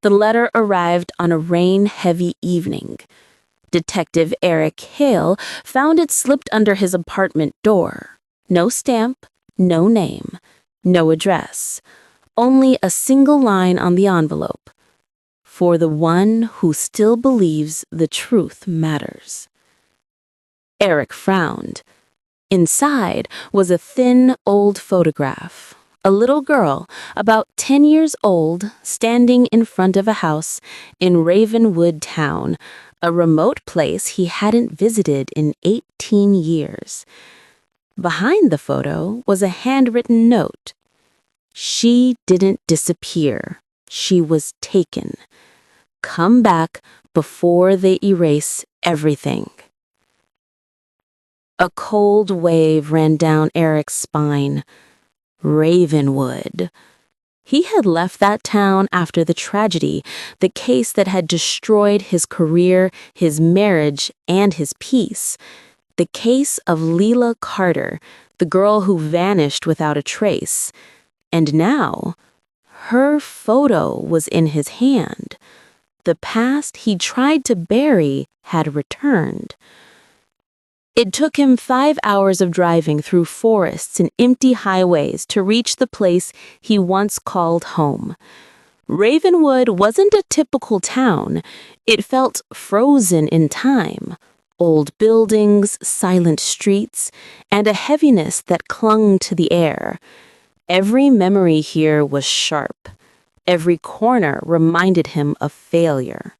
The letter arrived on a rain-heavy evening. Detective Eric Hale found it slipped under his apartment door. No stamp, no name, no address. Only a single line on the envelope. For the one who still believes the truth matters. Eric frowned. Inside was a thin, old photograph. A little girl, about 10 years old, standing in front of a house in Ravenwood Town, a remote place he hadn't visited in 18 years. Behind the photo was a handwritten note. She didn't disappear. She was taken. Come back before they erase everything. A cold wave ran down Eric's spine. Ravenwood. He had left that town after the tragedy, the case that had destroyed his career, his marriage, and his peace. The case of Leila Carter, the girl who vanished without a trace. And now, her photo was in his hand. The past he tried to bury had returned. It took him 5 hours of driving through forests and empty highways to reach the place he once called home. Ravenwood wasn't a typical town. It felt frozen in time. Old buildings, silent streets, and a heaviness that clung to the air. Every memory here was sharp. Every corner reminded him of failure.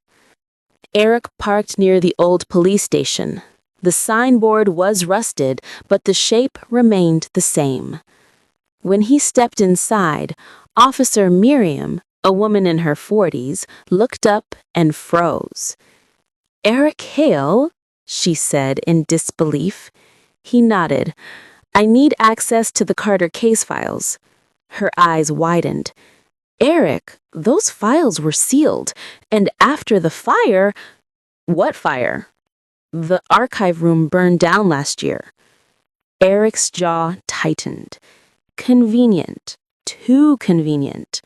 Eric parked near the old police station. The signboard was rusted, but the shape remained the same. When he stepped inside, Officer Miriam, a woman in her 40s, looked up and froze. "Eric Hale?" she said in disbelief. He nodded. "I need access to the Carter case files." Her eyes widened. "Eric, those files were sealed, and after the fire—" "What fire?" "The archive room burned down last year." Eric's jaw tightened. Convenient. Too convenient.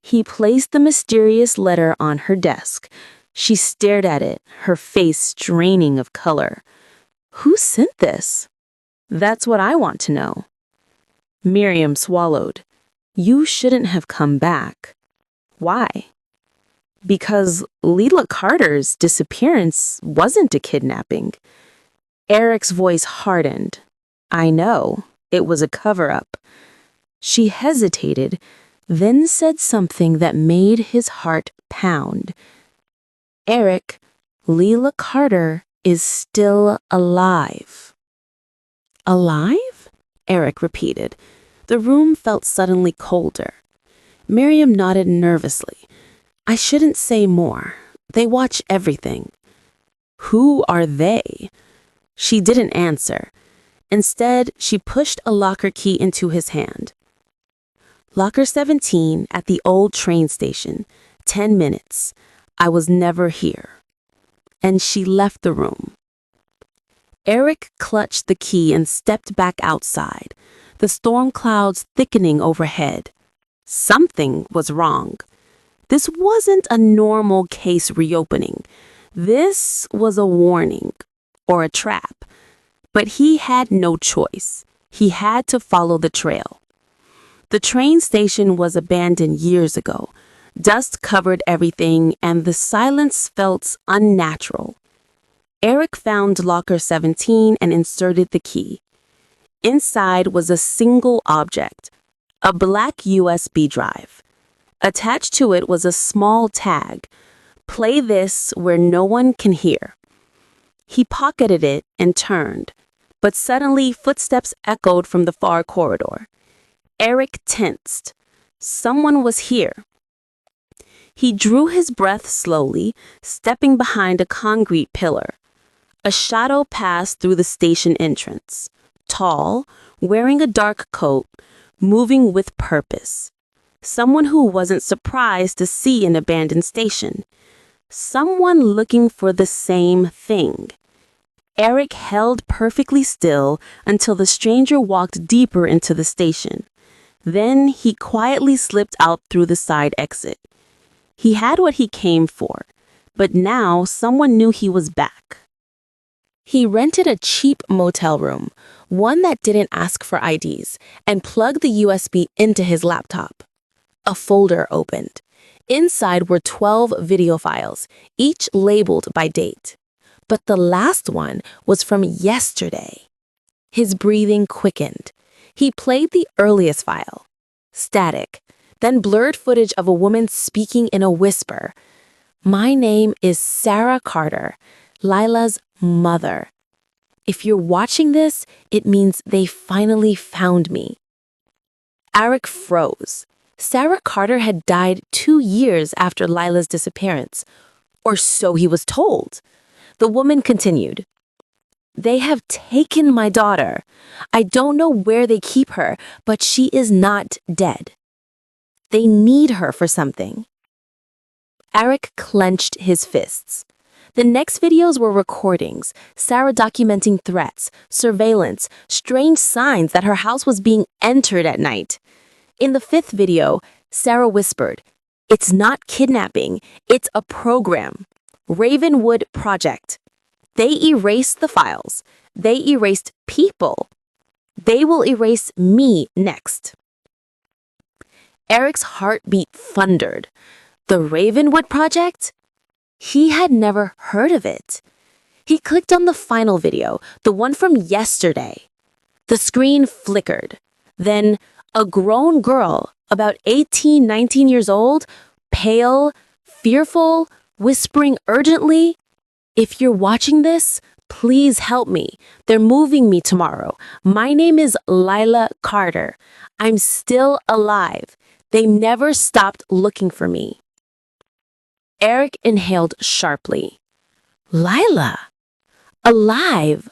He placed the mysterious letter on her desk. She stared at it, her face straining of color. "Who sent this?" "That's what I want to know." Miriam swallowed. "You shouldn't have come back." "Why?" "Because Leila Carter's disappearance wasn't a kidnapping." Eric's voice hardened. "I know. It was a cover-up." She hesitated, then said something that made his heart pound. "Eric, Leila Carter is still alive." "Alive?" Eric repeated. The room felt suddenly colder. Miriam nodded nervously. "I shouldn't say more. They watch everything." "Who are they?" She didn't answer. Instead, she pushed a locker key into his hand. "Locker 17 at the old train station. 10 minutes. I was never here." And she left the room. Eric clutched the key and stepped back outside, the storm clouds thickening overhead. Something was wrong. This wasn't a normal case reopening. This was a warning, or a trap. But he had no choice. He had to follow the trail. The train station was abandoned years ago. Dust covered everything, and the silence felt unnatural. Eric found locker 17 and inserted the key. Inside was a single object, a black USB drive. Attached to it was a small tag. "Play this where no one can hear." He pocketed it and turned, but suddenly footsteps echoed from the far corridor. Eric tensed. Someone was here. He drew his breath slowly, stepping behind a concrete pillar. A shadow passed through the station entrance. Tall, wearing a dark coat, moving with purpose. Someone who wasn't surprised to see an abandoned station. Someone looking for the same thing. Eric held perfectly still until the stranger walked deeper into the station. Then he quietly slipped out through the side exit. He had what he came for, but now someone knew he was back. He rented a cheap motel room, one that didn't ask for IDs, and plugged the USB into his laptop. A folder opened. Inside were 12 video files, each labeled by date. But the last one was from yesterday. His breathing quickened. He played the earliest file. Static. Then blurred footage of a woman speaking in a whisper. "My name is Sarah Carter, Lila's mother. If you're watching this, it means they finally found me." Eric froze. Sarah Carter had died 2 years after Lila's disappearance. Or so he was told. The woman continued. "They have taken my daughter. I don't know where they keep her, but she is not dead. They need her for something." Eric clenched his fists. The next videos were recordings, Sarah documenting threats, surveillance, strange signs that her house was being entered at night. In the 5th video, Sarah whispered, "It's not kidnapping, it's a program. Ravenwood Project. They erased the files. They erased people. They will erase me next." Eric's heartbeat thundered. The Ravenwood Project? He had never heard of it. He clicked on the final video, the one from yesterday. The screen flickered. Then, a grown girl, about 18, 19 years old, pale, fearful, whispering urgently, "If you're watching this, please help me. They're moving me tomorrow. My name is Lila Carter. I'm still alive. They never stopped looking for me." Eric inhaled sharply. Lila! Alive!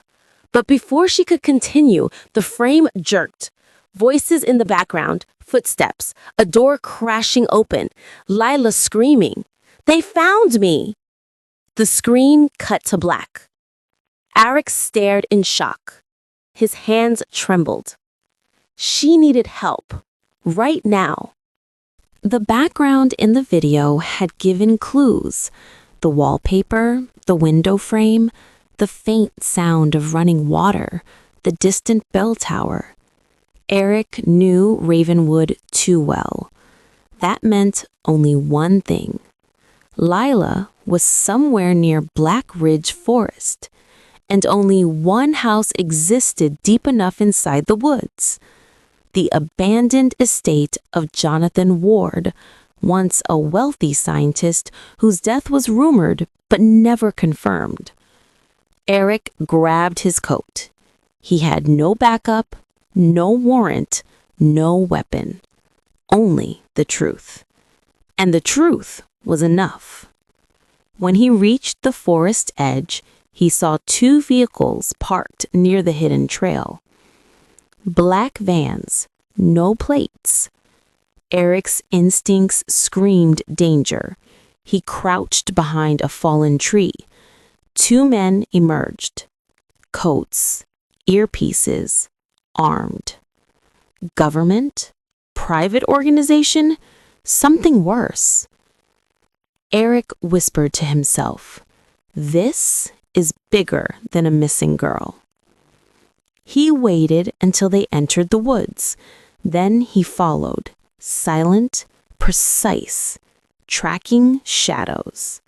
But before she could continue, the frame jerked. Voices in the background, footsteps, a door crashing open, Lila screaming, "They found me!" The screen cut to black. Eric stared in shock. His hands trembled. She needed help, right now. The background in the video had given clues. The wallpaper, the window frame, the faint sound of running water, the distant bell tower. Eric knew Ravenwood too well. That meant only one thing. Lila was somewhere near Black Ridge Forest, and only one house existed deep enough inside the woods. The abandoned estate of Jonathan Ward, once a wealthy scientist whose death was rumored but never confirmed. Eric grabbed his coat. He had no backup, no warrant, no weapon. Only the truth. And the truth was enough. When he reached the forest edge, he saw 2 vehicles parked near the hidden trail. Black vans, no plates. Eric's instincts screamed danger. He crouched behind a fallen tree. 2 men emerged. Coats, earpieces, armed. Government? Private organization? Something worse. Eric whispered to himself, "This is bigger than a missing girl." He waited until they entered the woods. Then he followed, silent, precise, tracking shadows.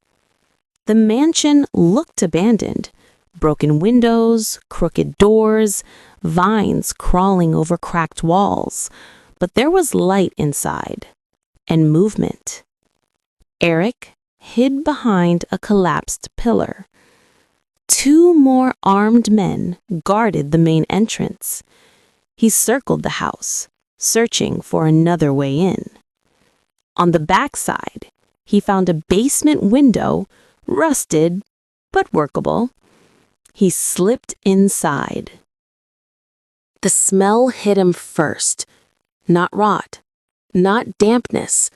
The mansion looked abandoned. Broken windows, crooked doors, vines crawling over cracked walls. But there was light inside, and movement. Eric hid behind a collapsed pillar. 2 more armed men guarded the main entrance. He circled the house, searching for another way in. On the back side, he found a basement window, rusted but workable. He slipped inside. The smell hit him first. Not rot, not dampness.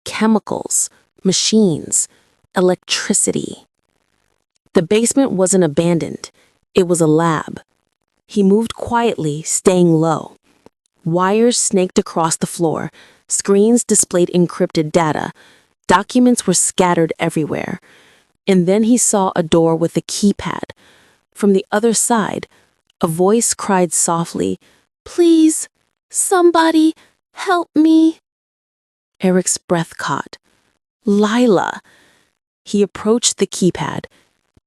Chemicals, machines, electricity. The basement wasn't abandoned. It was a lab. He moved quietly, staying low. Wires snaked across the floor. Screens displayed encrypted data. Documents were scattered everywhere. And then he saw a door with a keypad. From the other side, a voice cried softly, "Please, somebody, help me." Eric's breath caught. Lila! He approached the keypad,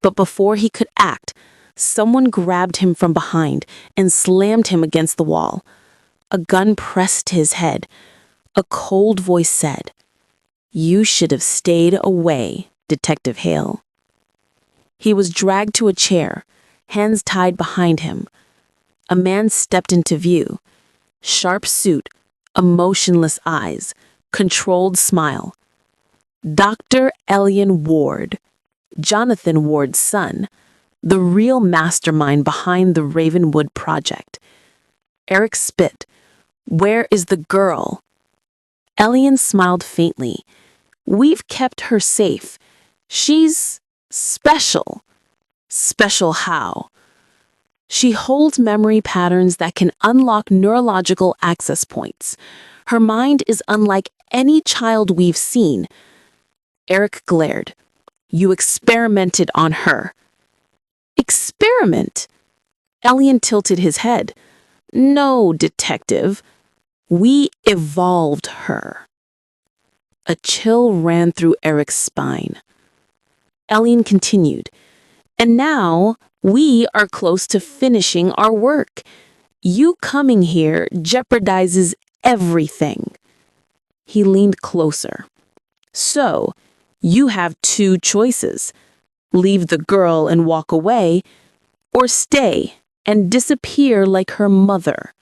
but before he could act, someone grabbed him from behind and slammed him against the wall. A gun pressed to his head. A cold voice said, "You should have stayed away, Detective Hale." He was dragged to a chair, hands tied behind him. A man stepped into view. Sharp suit, emotionless eyes, controlled smile. Dr. Elian Ward, Jonathan Ward's son, the real mastermind behind the Ravenwood project. Eric spit. "Where is the girl?" Elian smiled faintly. "We've kept her safe. She's special." "Special how?" "She holds memory patterns that can unlock neurological access points. Her mind is unlike any child we've seen." Eric glared. "You experimented on her." "Experiment?" Elian tilted his head. "No, detective. We evolved her." A chill ran through Eric's spine. Elian continued. "And now we are close to finishing our work. You coming here jeopardizes everything." He leaned closer. "So, you have two choices. Leave the girl and walk away, or stay and disappear like her mother."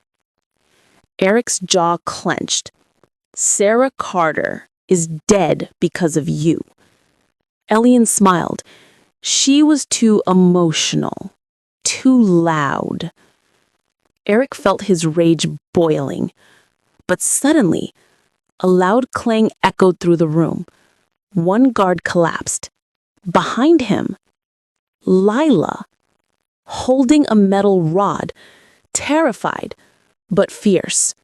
Eric's jaw clenched. "Sarah Carter is dead because of you." Elian smiled. "She was too emotional, too loud." Eric felt his rage boiling. But suddenly, a loud clang echoed through the room. One guard collapsed. Behind him, Lila, holding a metal rod, terrified but fierce.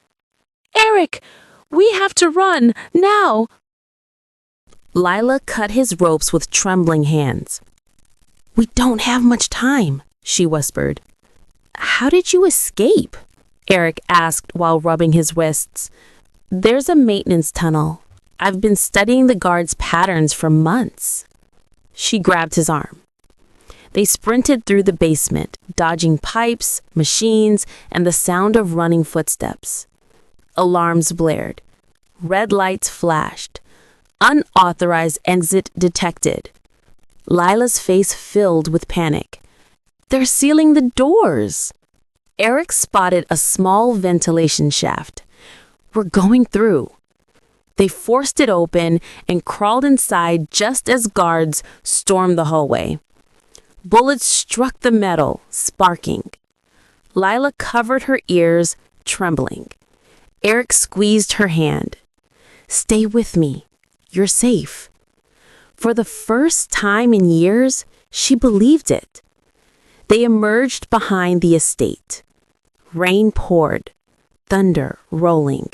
"Eric, we have to run, now!" Lila cut his ropes with trembling hands. "We don't have much time," she whispered. "How did you escape?" Eric asked while rubbing his wrists. "There's a maintenance tunnel. I've been studying the guards' patterns for months." She grabbed his arm. They sprinted through the basement, dodging pipes, machines, and the sound of running footsteps. Alarms blared. Red lights flashed. Unauthorized exit detected. Lila's face filled with panic. "They're sealing the doors." Eric spotted a small ventilation shaft. "We're going through." They forced it open and crawled inside just as guards stormed the hallway. Bullets struck the metal, sparking. Lila covered her ears, trembling. Eric squeezed her hand. "Stay with me. You're safe." For the first time in years, she believed it. They emerged behind the estate. Rain poured, thunder rolling.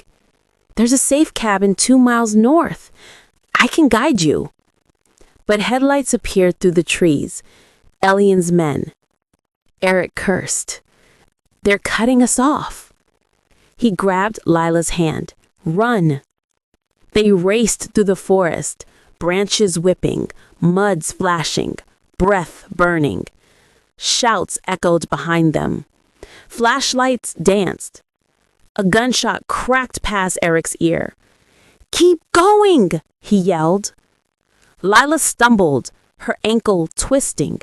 "There's a safe cabin 2 miles north. I can guide you." But headlights appeared through the trees. Elian's men. Eric cursed. "They're cutting us off." He grabbed Lila's hand. "Run." They raced through the forest, branches whipping, mud splashing, breath burning. Shouts echoed behind them. Flashlights danced. A gunshot cracked past Eric's ear. "Keep going!" he yelled. Lila stumbled, her ankle twisting,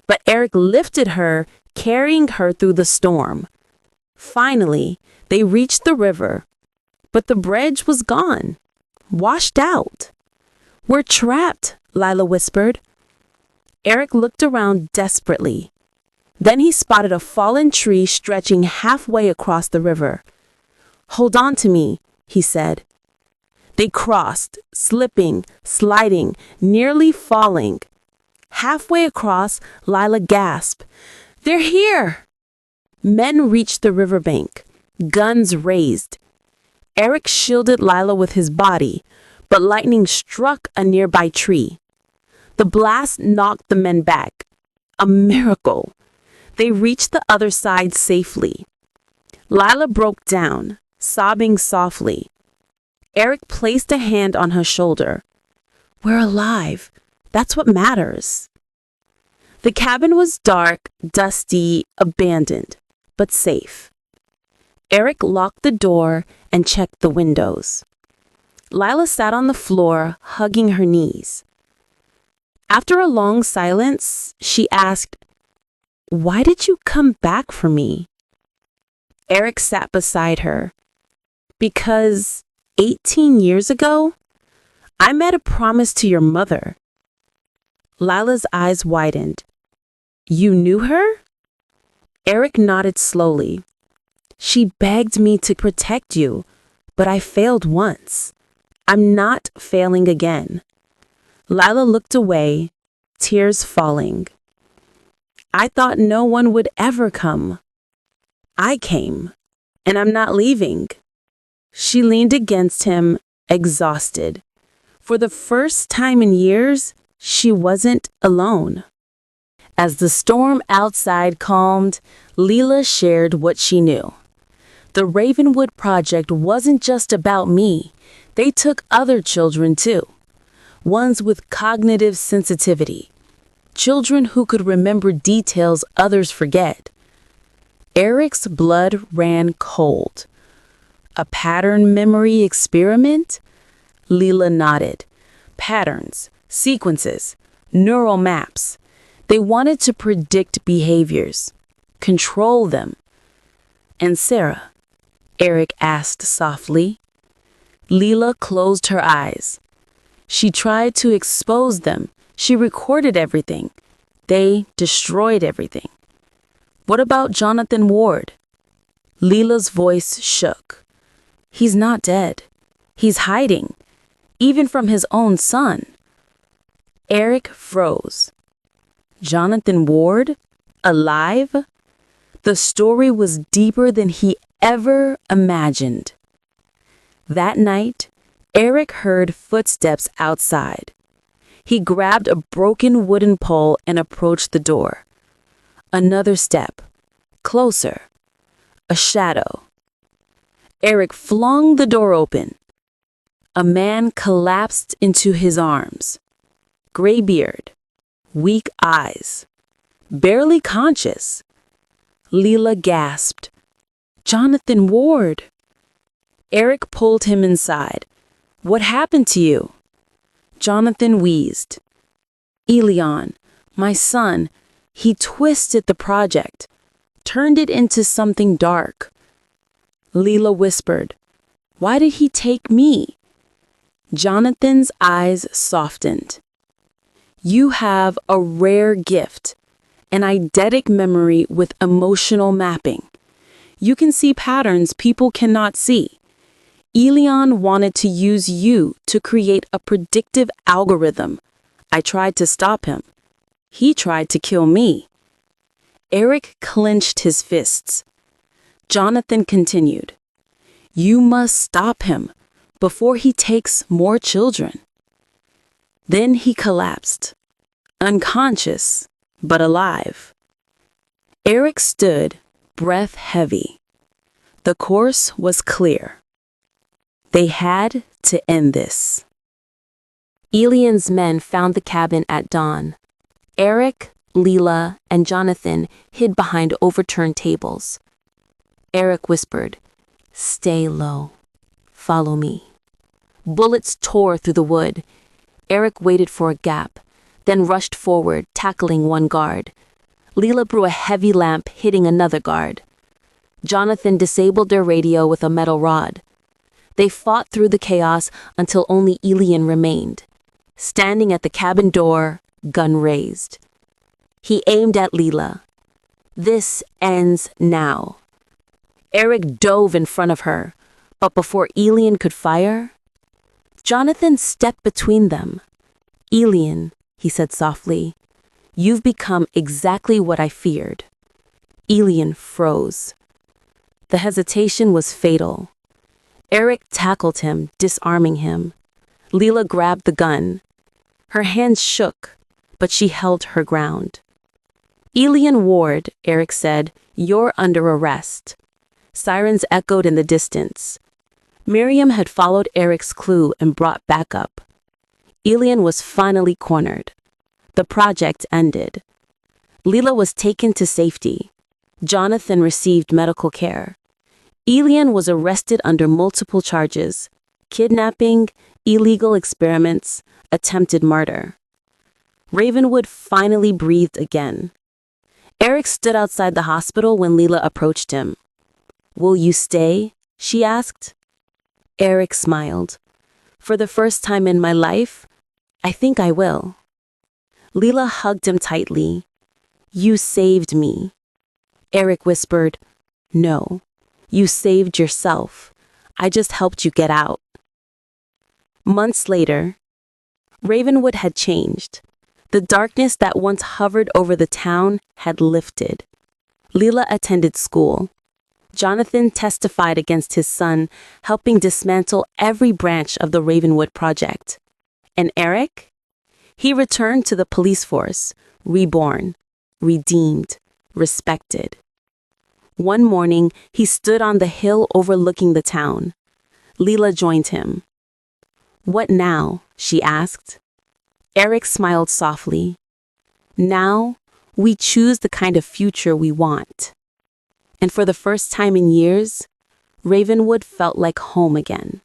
but Eric lifted her, carrying her through the storm. Finally, they reached the river, but the bridge was gone, washed out. "We're trapped," Lila whispered. Eric looked around desperately. Then he spotted a fallen tree stretching halfway across the river. "Hold on to me," he said. They crossed, slipping, sliding, nearly falling. Halfway across, Lila gasped, "They're here!" Men reached the riverbank, guns raised. Eric shielded Lila with his body, but lightning struck a nearby tree. The blast knocked the men back. A miracle. They reached the other side safely. Lila broke down, sobbing softly. Eric placed a hand on her shoulder. "We're alive. That's what matters." The cabin was dark, dusty, abandoned, but safe. Eric locked the door and checked the windows. Lila sat on the floor, hugging her knees. After a long silence, she asked, "Why did you come back for me?" Eric sat beside her. "Because 18 years ago, I made a promise to your mother." Lila's eyes widened. "You knew her?" Eric nodded slowly. "She begged me to protect you, but I failed once. I'm not failing again." Lila looked away, tears falling. "I thought no one would ever come. I came, and I'm not leaving." She leaned against him, exhausted. For the first time in years, she wasn't alone. As the storm outside calmed, Leela shared what she knew. The Ravenwood Project wasn't just about me. They took other children too. Ones with cognitive sensitivity. Children who could remember details others forget. Eric's blood ran cold. "A pattern memory experiment?" Leela nodded. "Patterns, sequences, neural maps. They wanted to predict behaviors, control them." "And Sarah?" Eric asked softly. Leela closed her eyes. "She tried to expose them. She recorded everything. They destroyed everything." "What about Jonathan Ward?" Leela's voice shook. "He's not dead. He's hiding, even from his own son." Eric froze. Jonathan Ward? Alive? The story was deeper than he ever imagined. That night, Eric heard footsteps outside. He grabbed a broken wooden pole and approached the door. Another step. Closer. A shadow. Eric flung the door open. A man collapsed into his arms. Gray beard. Weak eyes. Barely conscious. Leela gasped. "Jonathan Ward!" Eric pulled him inside. "What happened to you?" Jonathan wheezed. "Elion, my son, he twisted the project, turned it into something dark." Leela whispered, "Why did he take me?" Jonathan's eyes softened. "You have a rare gift, an eidetic memory with emotional mapping. You can see patterns people cannot see. Elion wanted to use you to create a predictive algorithm. I tried to stop him. He tried to kill me." Eric clenched his fists. Jonathan continued, "You must stop him before he takes more children." Then he collapsed, unconscious, but alive. Eric stood, breath heavy. The course was clear. They had to end this. Elion's men found the cabin at dawn. Eric, Leela, and Jonathan hid behind overturned tables. Eric whispered, "Stay low. Follow me." Bullets tore through the wood. Eric waited for a gap, then rushed forward, tackling one guard. Leela threw a heavy lamp, hitting another guard. Jonathan disabled their radio with a metal rod. They fought through the chaos until only Elion remained, standing at the cabin door, gun raised. He aimed at Leela. "This ends now." Eric dove in front of her, but before Elion could fire, Jonathan stepped between them. "Elion," he said softly, "you've become exactly what I feared." Elion froze. The hesitation was fatal. Eric tackled him, disarming him. Leela grabbed the gun. Her hands shook, but she held her ground. Elian Ward, Eric said, you're under arrest. Sirens echoed in the distance. Miriam had followed Eric's clue and brought backup. Elian was finally cornered. The project ended. Leela was taken to safety. Jonathan received medical care. Elian was arrested under multiple charges: kidnapping, illegal experiments, attempted murder. Ravenwood finally breathed again. Eric stood outside the hospital when Leela approached him. "Will you stay?" she asked. Eric smiled. "For the first time in my life, I think I will." Leela hugged him tightly. "You saved me." Eric whispered, "No, you saved yourself. I just helped you get out." Months later, Ravenwood had changed. The darkness that once hovered over the town had lifted. Leela attended school. Jonathan testified against his son, helping dismantle every branch of the Ravenwood project. And Eric? He returned to the police force, reborn, redeemed, respected. One morning, he stood on the hill overlooking the town. Leela joined him. "What now?" she asked. Eric smiled softly. "Now, we choose the kind of future we want." And for the first time in years, Ravenwood felt like home again.